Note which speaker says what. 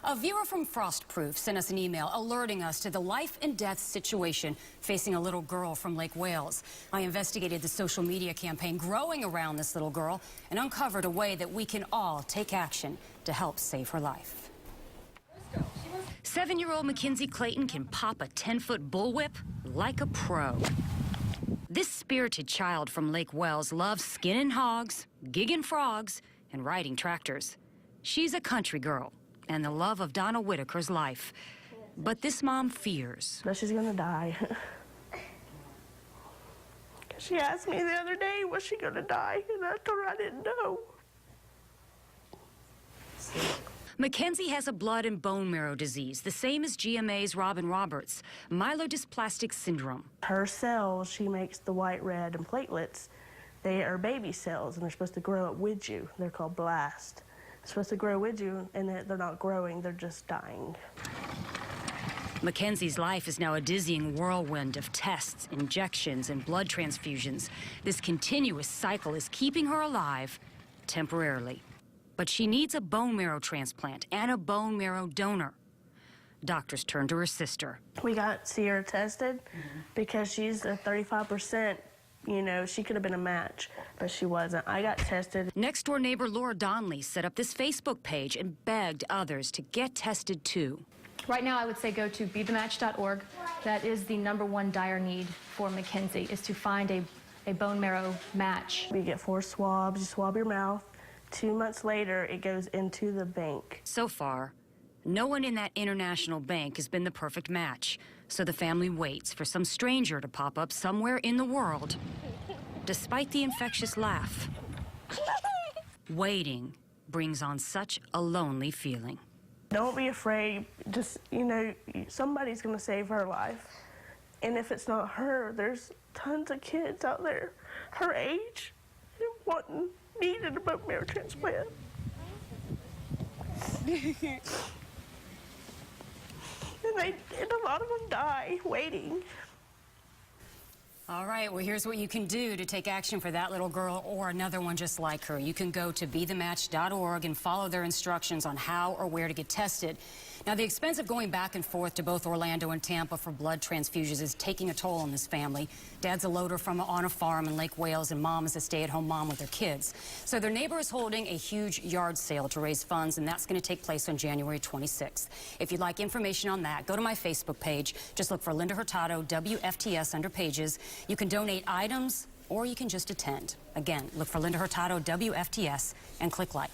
Speaker 1: A viewer from Frostproof sent us an email alerting us to the life and death situation facing a little girl from Lake Wales. I investigated the social media campaign growing around this little girl and uncovered a way that we can all take action to help save her life. 7-year-old Mackenzie Clayton can pop a 10-foot bullwhip like a pro. This spirited child from Lake Wales loves skinning hogs, gigging frogs, and riding tractors. She's a country girl and the love of Donna Whitaker's life. But this mom fears
Speaker 2: that she's gonna die. She asked me the other day, was she gonna die? And I told her I didn't know.
Speaker 1: Mackenzie has a blood and bone marrow disease, the same as GMA's Robin Roberts, myelodysplastic syndrome.
Speaker 2: Her cells, she makes the white, red, and platelets. They are baby cells, and they're supposed to grow up with you. They're called blast. They're supposed to grow with you, and they're not growing, they're just dying.
Speaker 1: Mackenzie's life is now a dizzying whirlwind of tests, injections, and blood transfusions. This continuous cycle is keeping her alive temporarily. But she needs a bone marrow transplant and a bone marrow donor. Doctors turn to her sister.
Speaker 2: We got Sierra tested because she's a 35%. You know, she could have been a match, but she wasn't. I got tested.
Speaker 1: Next-door neighbor Laura Donnelly set up this Facebook page and begged others to get tested too.
Speaker 3: Right now, I would say go to bethematch.org. That is the #1 dire need for Mackenzie, is to find a bone marrow match.
Speaker 2: You get 4 swabs, you swab your mouth. 2 months later, it goes into the bank.
Speaker 1: So far, no one in that international bank has been the perfect match. So the family waits for some stranger to pop up somewhere in the world. Despite the infectious laugh, waiting brings on such a lonely feeling.
Speaker 2: Don't be afraid. Just, you know, somebody's going to save her life. And if it's not her, there's tons of kids out there her age who needed a bone marrow transplant. And a lot of them die waiting.
Speaker 1: All right, well, here's what you can do to take action for that little girl or another one just like her. You can go to bethematch.org and follow their instructions on how or where to get tested. Now, the expense of going back and forth to both Orlando and Tampa for blood transfusions is taking a toll on this family. Dad's a loader on a farm in Lake Wales, and Mom is a stay-at-home mom with her kids. So their neighbor is holding a huge yard sale to raise funds, and that's going to take place on January 26th. If you'd like information on that, go to my Facebook page. Just look for Linda Hurtado, WFTS, under Pages. You can donate items, or you can just attend. Again, look for Linda Hurtado, WFTS, and click like.